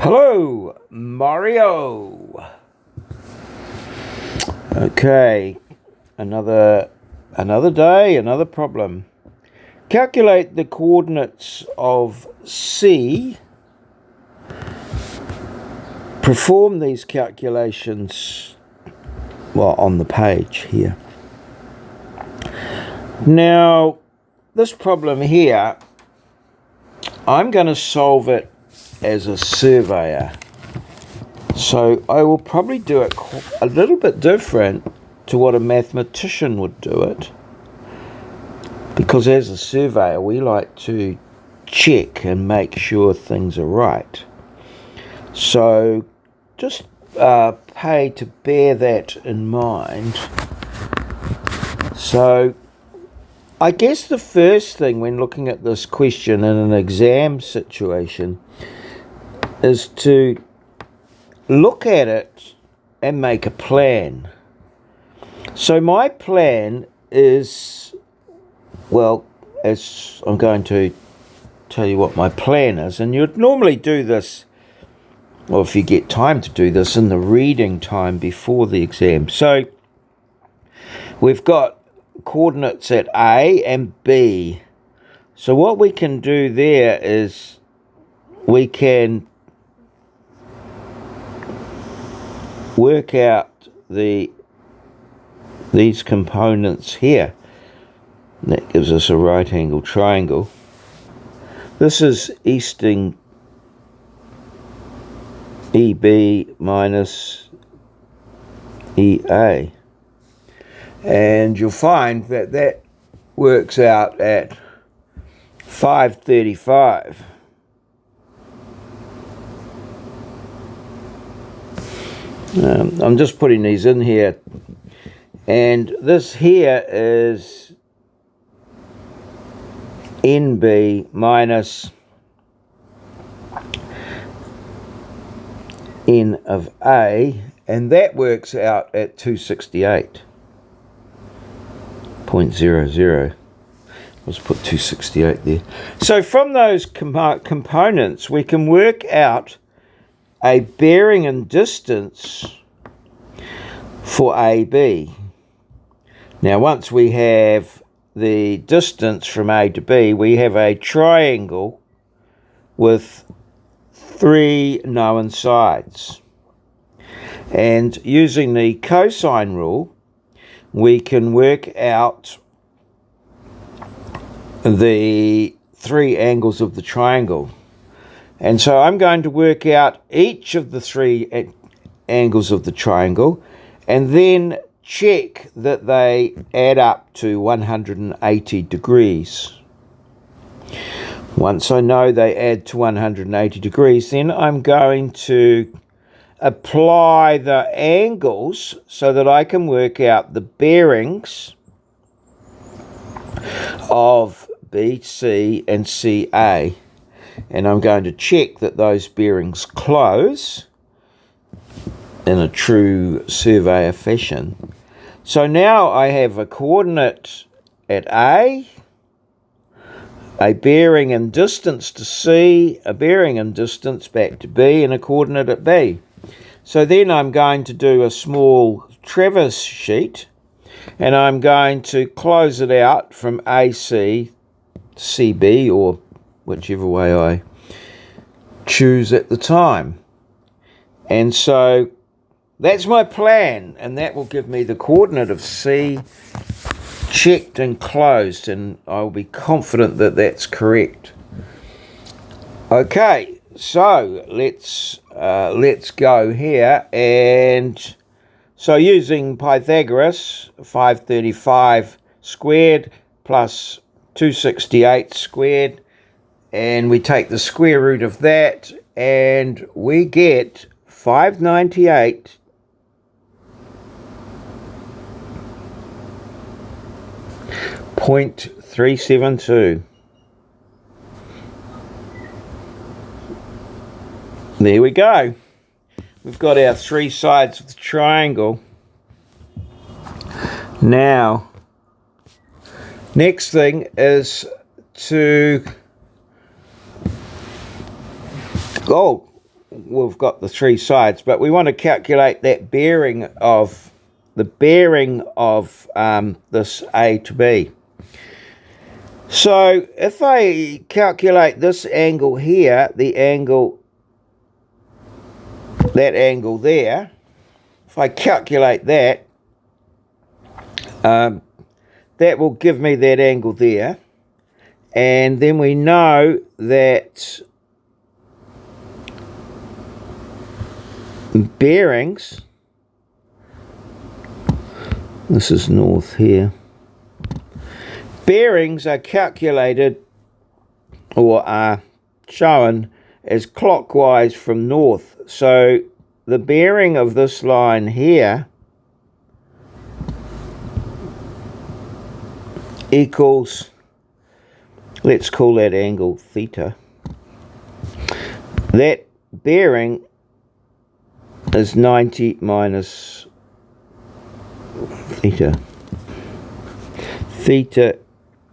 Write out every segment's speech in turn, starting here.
Hello, Mario. Okay, another day, another problem. Calculate the coordinates of C. Perform these calculations, on the page here. Now, this problem here, I'm going to solve it as a surveyor. So I will probably do it a little bit different to what a mathematician would do it. Because as a surveyor, we like to check and make sure things are right. So just pay to bear that in mind. So I guess the first thing when looking at this question in an exam situation is to look at it and make a plan. So my plan is, as I'm going to tell you what my plan is, and you'd normally do this, or if you get time to do this, in the reading time before the exam. So we've got coordinates at A and B. So what we can do there is we can work out these components here. That gives us a right angle triangle. This is easting EB minus EA. And you'll find that that works out at 535. I'm just putting these in here, and this here is NB minus N of A, and that works out at 268.00. Let's put 268 there. So from those components, we can work out a bearing and distance for AB. Now, once we have the distance from A to B, we have a triangle with 3 known sides. And using the cosine rule, we can work out the 3 angles of the triangle. And so I'm going to work out each of the 3 angles of the triangle and then check that they add up to 180 degrees. Once I know they add to 180 degrees, then I'm going to apply the angles so that I can work out the bearings of BC and CA. And I'm going to check that those bearings close in a true surveyor fashion. So now I have a coordinate at A, a bearing and distance to C, a bearing and distance back to B, and a coordinate at B. So then I'm going to do a small traverse sheet, and I'm going to close it out from AC to CB, or whichever way I choose at the time. And so that's my plan, and that will give me the coordinate of C checked and closed, and I'll be confident that that's correct. Okay, so let's go here. And so using Pythagoras, 535 squared plus 268 squared, and we take the square root of that, and we get 598.372. There we go. We've got our 3 sides of the triangle. Now, next thing is to we've got the three sides, but we want to calculate that bearing of this A to B. So if I calculate this angle here, that angle there, if I calculate that, that will give me that angle there. And then we know that bearings, this is north here, bearings are calculated or are shown as clockwise from north. So the bearing of this line here equals, let's call that angle theta. That bearing is 90 minus theta. Theta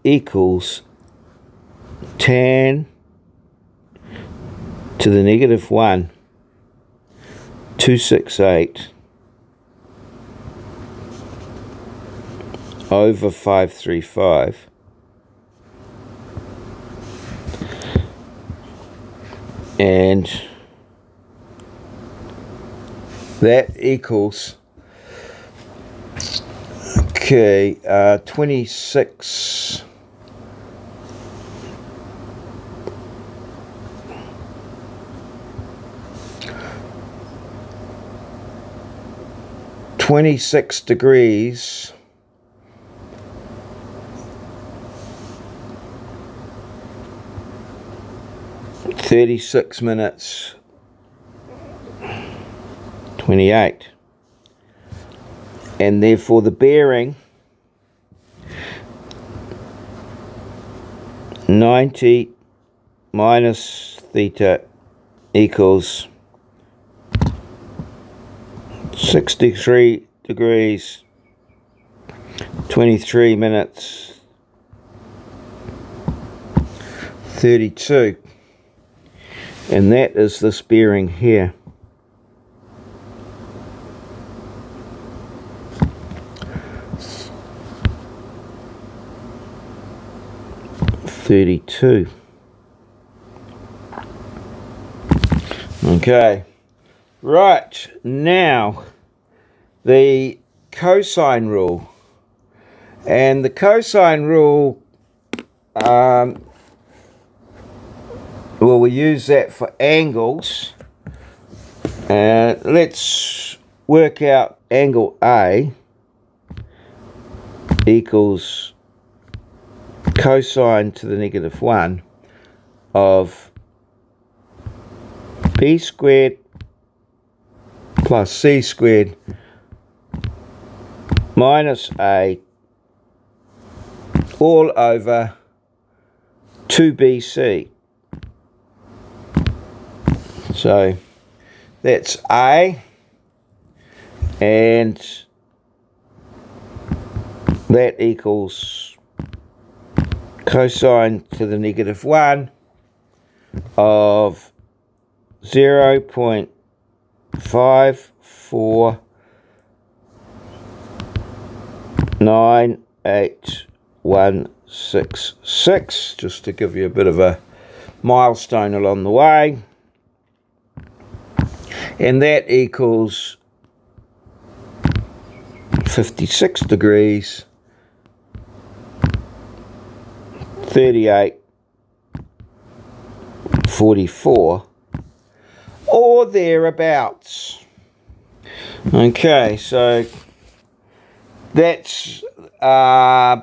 equals tan to the negative 1, 268 over 535. And that equals, okay, 26 degrees 36 minutes 28, and therefore the bearing 90 minus theta equals 63 degrees 23 minutes 32, and that is this bearing here. Okay, right, now the cosine rule. And the cosine rule, well, we use that for angles. Let's work out angle A equals cosine to the negative 1 of B squared plus C squared minus A all over 2BC. So that's A, and that equals cosine to the negative 1 of 0.5498166, just to give you a bit of a milestone along the way. And that equals 56 degrees 38.44 or thereabouts. Okay, so that's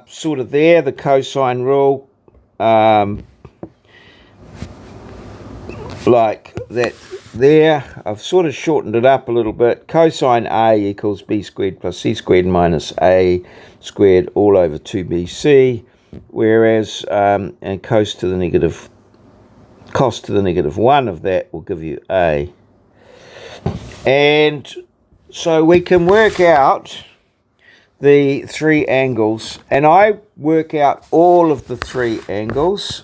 sort of there, the cosine rule, like that there. I've sort of shortened it up a little bit. Cosine A equals B squared plus C squared minus A squared all over 2BC, whereas and cos to the negative 1 of that will give you A. And so we can work out the three angles, and I work out all of the three angles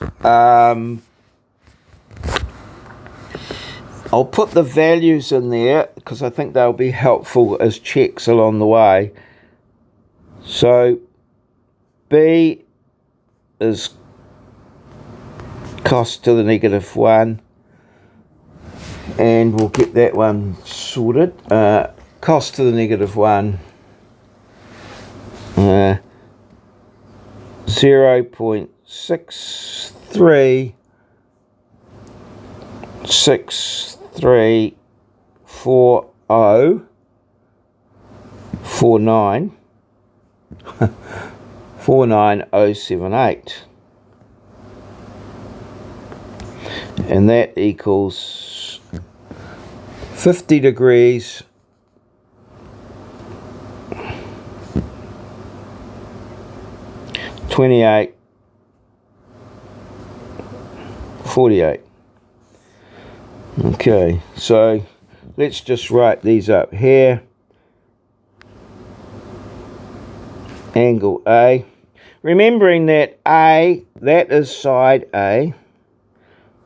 I'll put the values in there because I think they'll be helpful as checks along the way. So B is cos to the negative 1, and we'll get that one sorted. Cos to the negative 1, 0.63634049 49078, and that equals 50 degrees 28 48. Okay, so let's just write these up here. Angle A, remembering that A, that is side A,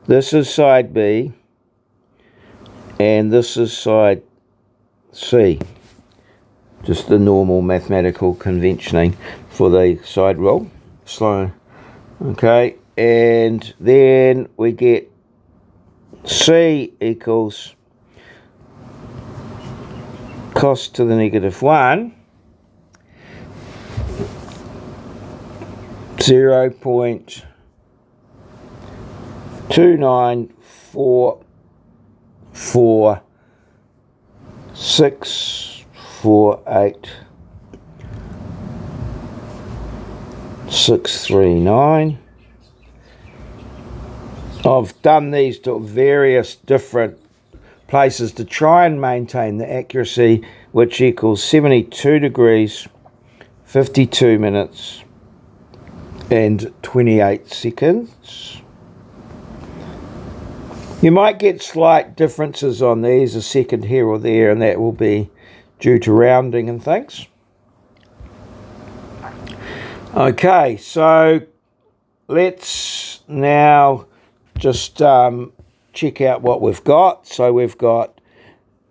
this is side B, and this is side C. Just the normal mathematical conventioning for the side rule. Slow. Okay, and then we get C equals cos to the negative 1, 0.2944639. I've done these to various different places to try and maintain the accuracy, which equals 72 degrees 52 minutes and 28 seconds. You might get slight differences on these, a second here or there, and that will be due to rounding and things. Okay, so let's now just check out what we've got. So we've got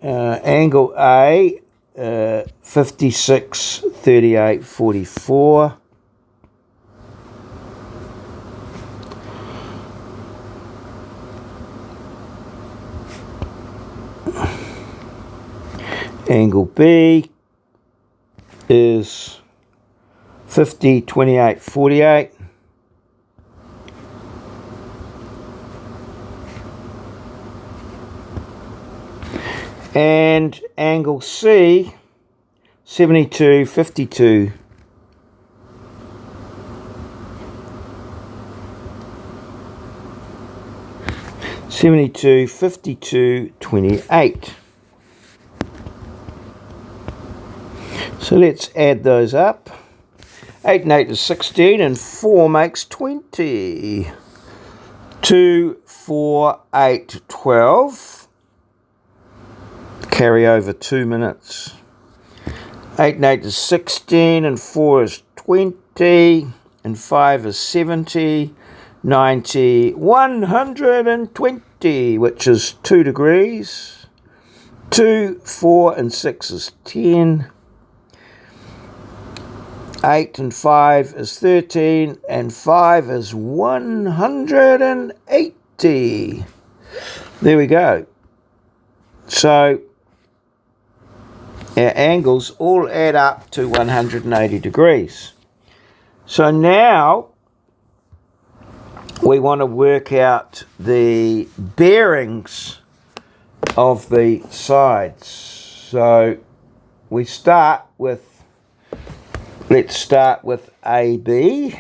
angle A, 56, 38, 44. Angle B is 50, 28, 48. And angle C, 72, 52. (72, 52, 28). So let's add those up. 8 and 8 is 16, and 4 makes 20. 2, 4, 8, 12. Carry over 2 minutes. 8 and 8 is 16, and 4 is 20, and 5 is 70, 90, 120, which is 2 degrees. 2, 4, and 6 is 10. 8 and 5 is 13, and 5 is 180. There we go. So our angles all add up to 180 degrees. So now we want to work out the bearings of the sides. So we start with, let's start with AB,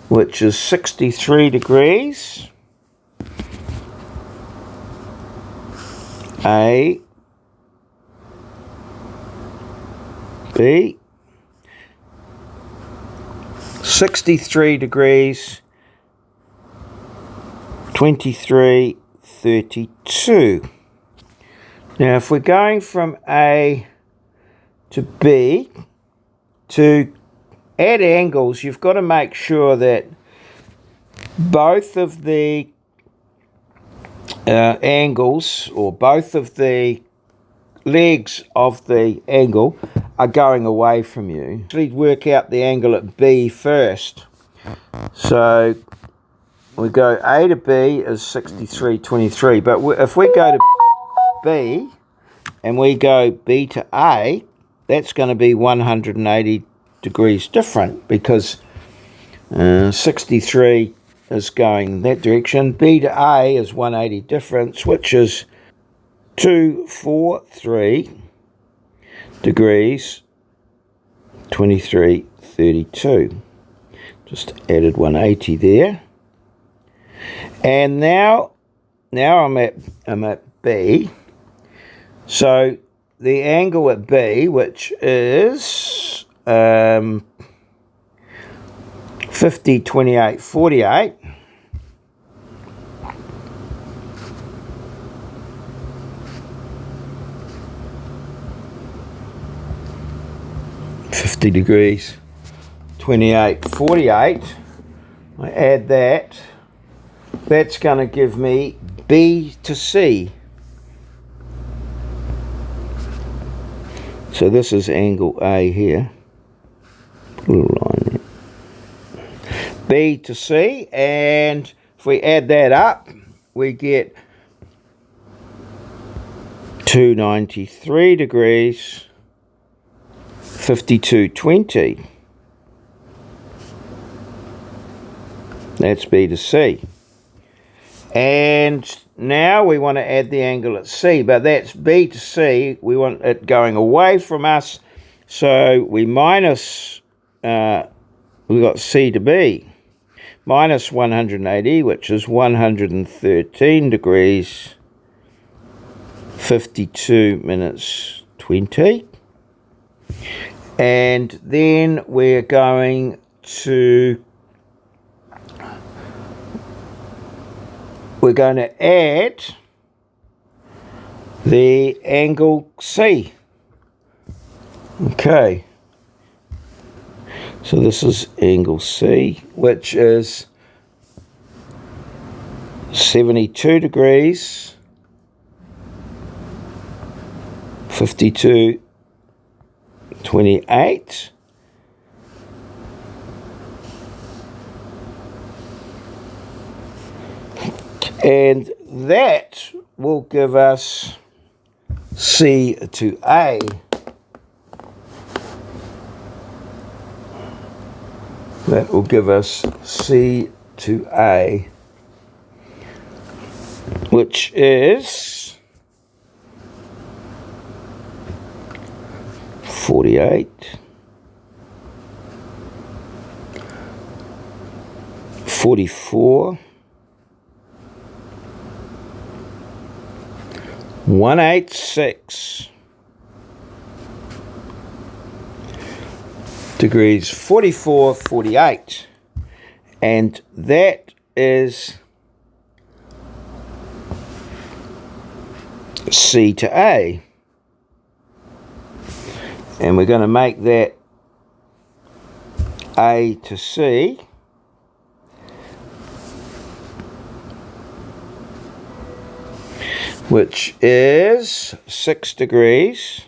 which is 63 degrees. A, B, 63 degrees, 23, 32. Now if we're going from A to B, to add angles, you've got to make sure that both of the angles, or both of the legs of the angle are going away from you. Actually work out the angle at B first. So we go A to B is 63.23, but if we go to B and we go B to A, that's going to be 180 degrees different, because 63 is going that direction. B to A is 180 difference, which is 243 degrees 23.32. Just added 180 there. And now I'm at B. So the angle at B, which is 50, 28, 48. Degrees 28, 48. I add that. That's going to give me B to C. So this is angle A here. Put a little line there. B to C, and if we add that up, we get 293 degrees 52.20. That's B to C. And now we want to add the angle at C, but that's B to C. We want it going away from us, so we minus, we got C to B, minus 180, which is 113 degrees 52 minutes 20. And then we're going to add the angle C. Okay. So this is angle C, which is 72 degrees 52.28. And that will give us C to A. That will give us C to A, which is 48, 44, 186 degrees 44.48, and that is C to A. And we're going to make that A to C, which is 6 degrees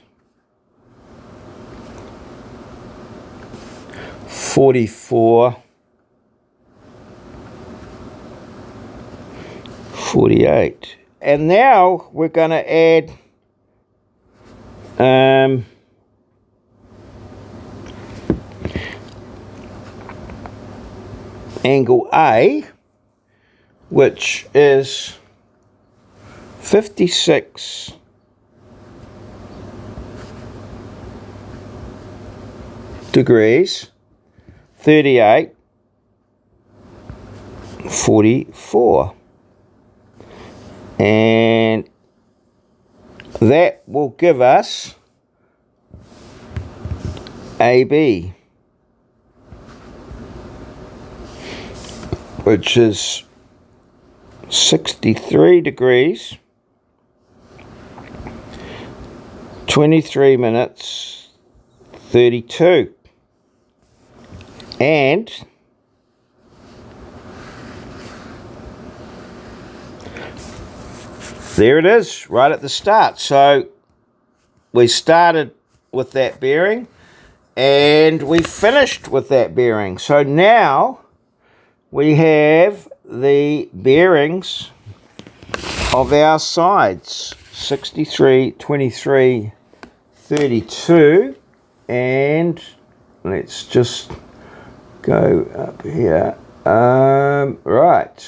44.48. And now we're going to add angle A, which is 56 degrees 38.44, and that will give us AB, which is 63 degrees 23 minutes 32, and There it is, right at the start. So we started with that bearing and we finished with that bearing. So now we have the bearings of our sides, 63, 23, 32, and let's just go up here. Right,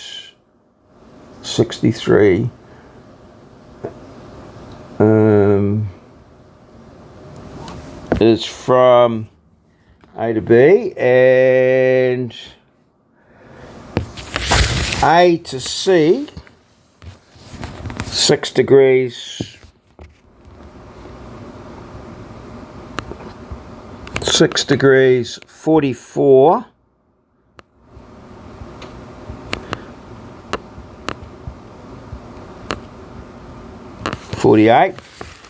63. Is from A to B, and A to C, 6 degrees, 6 degrees 44,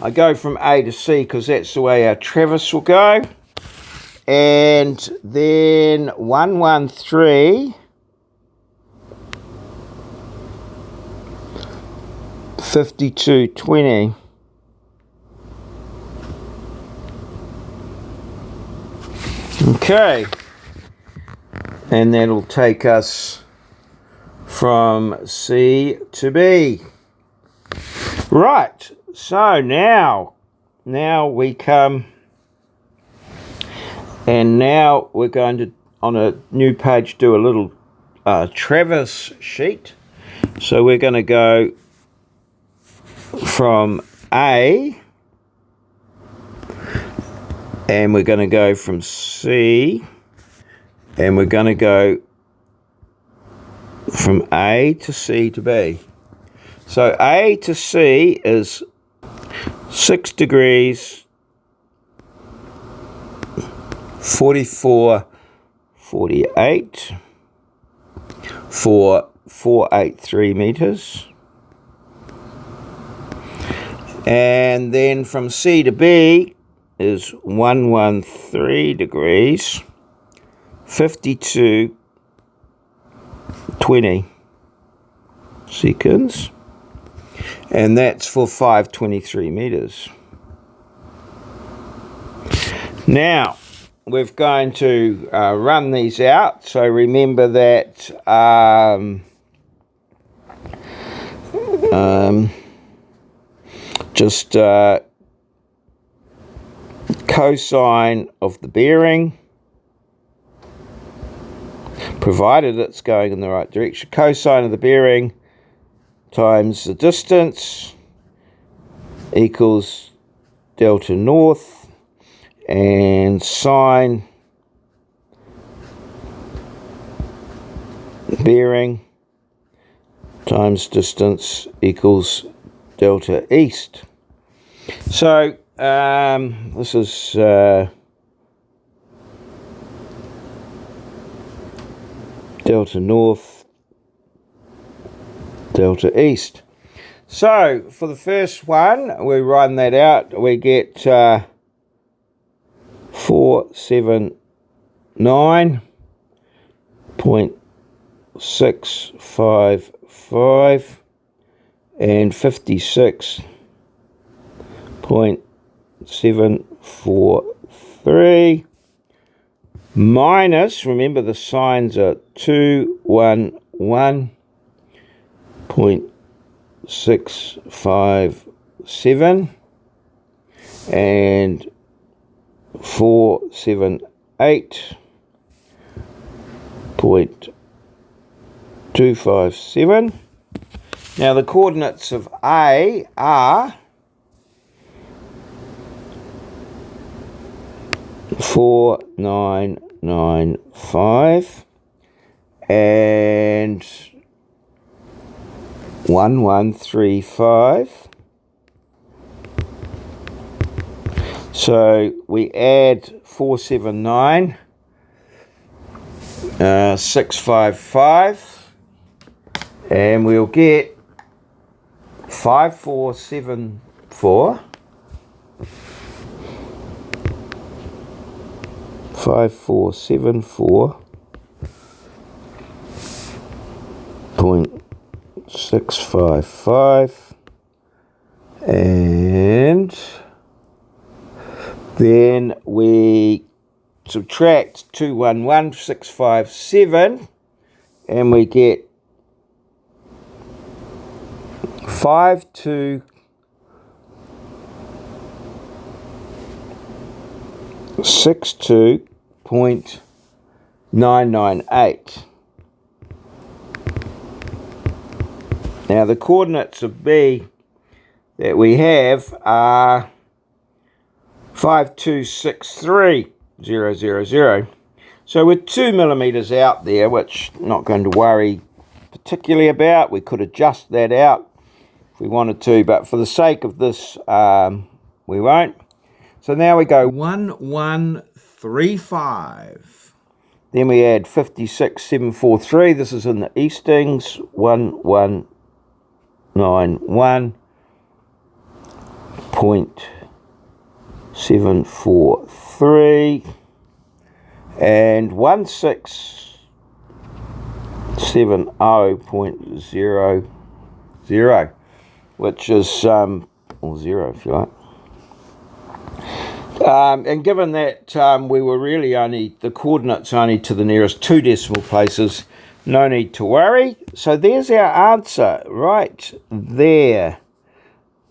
I go from A to C because that's the way our traverse will go. And then 113, 52.20. Okay. And that'll take us from C to B. Right. So now we come, and now we're going to, on a new page, do a little traverse sheet. So we're going to go from A, and we're going to go from C, and we're going to go from A to C to B. So A to C is 6 degrees 44, 48 for 483 meters. And then from C to B is 113 degrees 52.20 seconds. And that's for 523 meters. Now, we're going to run these out. So remember that just cosine of the bearing, provided it's going in the right direction, cosine of the bearing times the distance equals delta north, and sine bearing times distance equals delta east. So this is delta north, delta east. So for the first one, we run that out, we get 479.655 and 56.743 minus, remember the signs are 211.657 and 478.257. Now the coordinates of A are 4995 and 1135. So we add 479, 655, and we'll get 5474. 5474.655 Then we subtract 211657 and we get 5262.998. Now the coordinates of B that we have are 5263000. So we're 2 millimeters out there, which I'm not going to worry particularly about. We could adjust that out if we wanted to, but for the sake of this, we won't. So now we go 1135. Then we add 56743. This is in the eastings. 1191.743 and 1670.00, which is or zero if you like. And given that we were really only, the coordinates only to the nearest 2 decimal places, no need to worry. So there's our answer right there.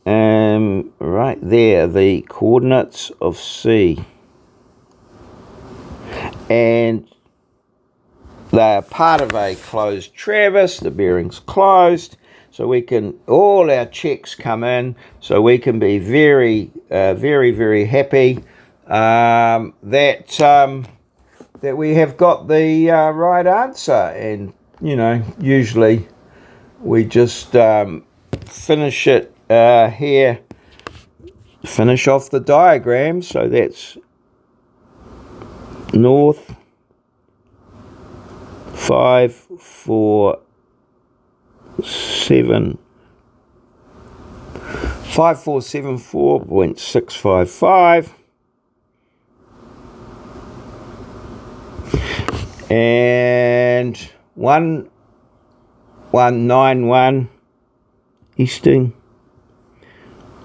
Right there, the coordinates of C. And they are part of a closed traverse. The bearing's closed. So we can, all our checks come in, so we can be very, very happy that we have got the right answer. And, you know, usually we just finish it here, finish off the diagram. So that's north 5474.655 and 1191 easting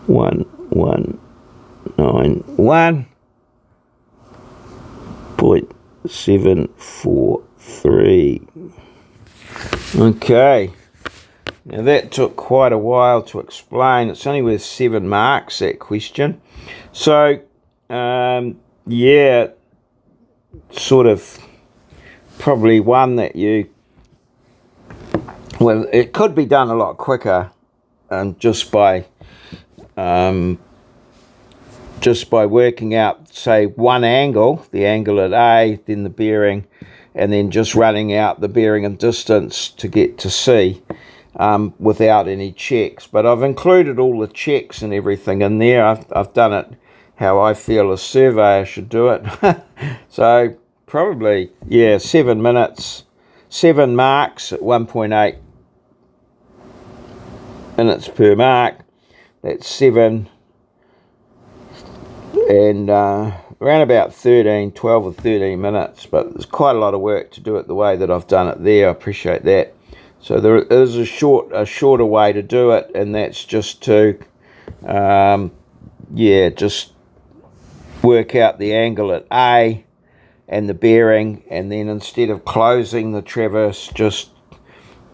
1191.743. Okay, now that took quite a while to explain. It's only worth 7 marks, that question. So yeah, sort of probably one that you, well, it could be done a lot quicker, just by working out, say, one angle, the angle at A, then the bearing, and then just running out the bearing and distance to get to C without any checks. But I've included all the checks and everything in there. I've done it how I feel a surveyor should do it. So probably, yeah, 7 minutes, 7 marks at 1.8 minutes per mark. That's 7 and around about 12 or 13 minutes, but there's quite a lot of work to do it the way that I've done it there. I appreciate that. So there is a shorter way to do it, and that's just to just work out the angle at A and the bearing, and then instead of closing the traverse, just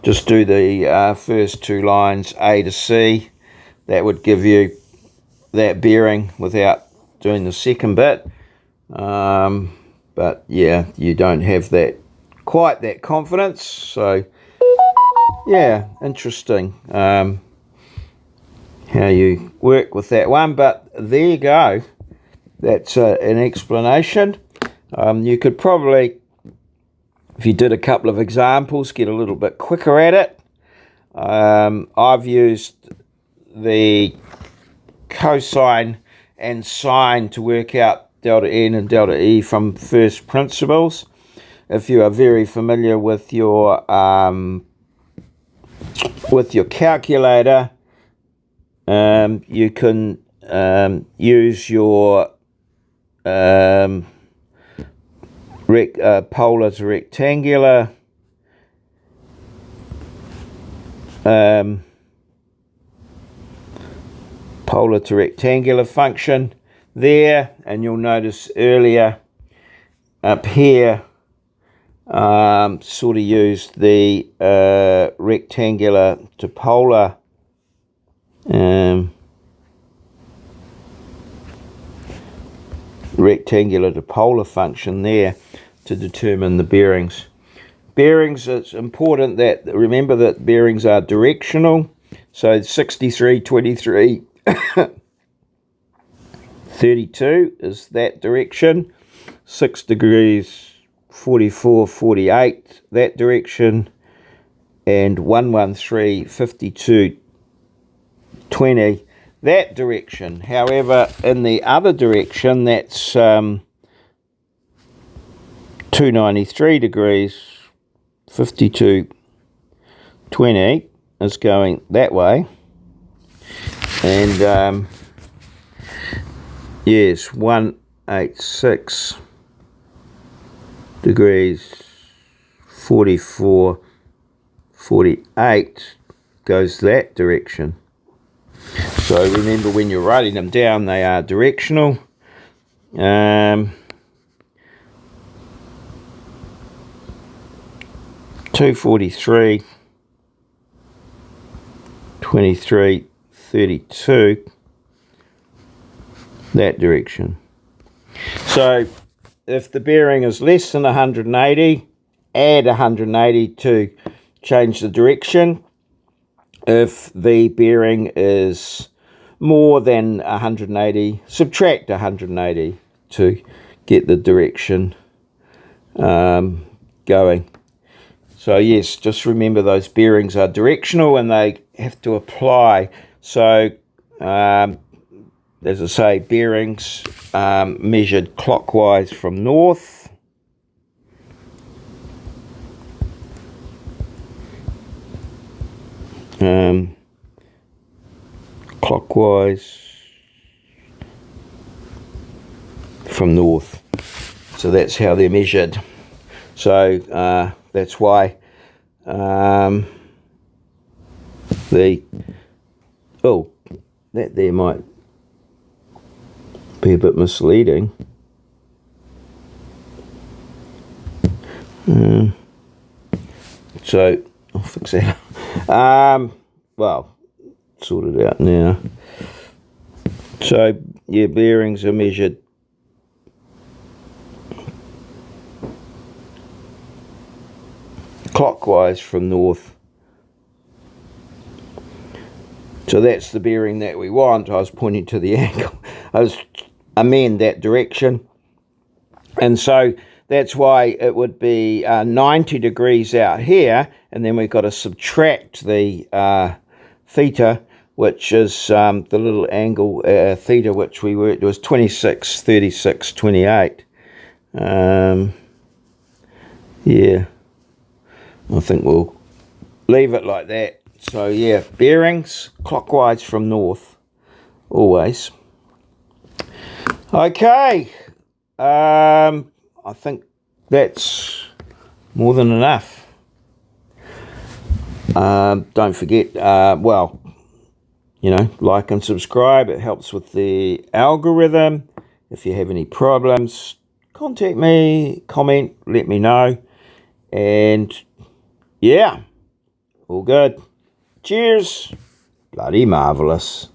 do the first 2 lines A to C. That would give you that bearing without doing the second bit. But yeah, you don't have quite that confidence. So yeah, interesting how you work with that one. But there you go. That's an explanation. You could probably, if you did a couple of examples, get a little bit quicker at it. I've used the cosine and sine to work out delta N and delta E from first principles. If you are very familiar with your calculator, you can use your polar to rectangular polar to rectangular function. there, and you'll notice earlier up here sort of used the rectangular to polar function there to determine the bearings. Bearings, it's important that remember that bearings are directional. So 63, 23, 32 is that direction. 6 degrees, 44, 48 that direction. And 113, 52, 20 that direction. However, in the other direction, that's 293 degrees, 52, 20 is going that way. And yes, 186 degrees, 44, 48 goes that direction. So remember, when you're writing them down, they are directional. 243, 23, 32, that direction. So if the bearing is less than 180, add 180 to change the direction. If the bearing is more than 180, subtract 180 to get the direction going. So yes, just remember those bearings are directional and they have to apply. So as I say, bearings measured clockwise from north. Clockwise from north. So that's how they're measured. So that's why that there might be a bit misleading. So I'll fix that. Well, sort it out now. So yeah, bearings are measured clockwise from north. So that's the bearing that we want. I was pointing to the angle. I meant that direction. And so that's why it would be 90 degrees out here, and then we've got to subtract the theta, which is the little angle theta which we worked, was 26, 36, 28. Yeah, I think we'll leave it like that. So yeah, bearings clockwise from north, always. Okay, I think that's more than enough. Don't forget, well, you know, like and subscribe. It helps with the algorithm. If you have any problems, contact me, comment, let me know. And yeah, all good. Cheers. Bloody marvellous.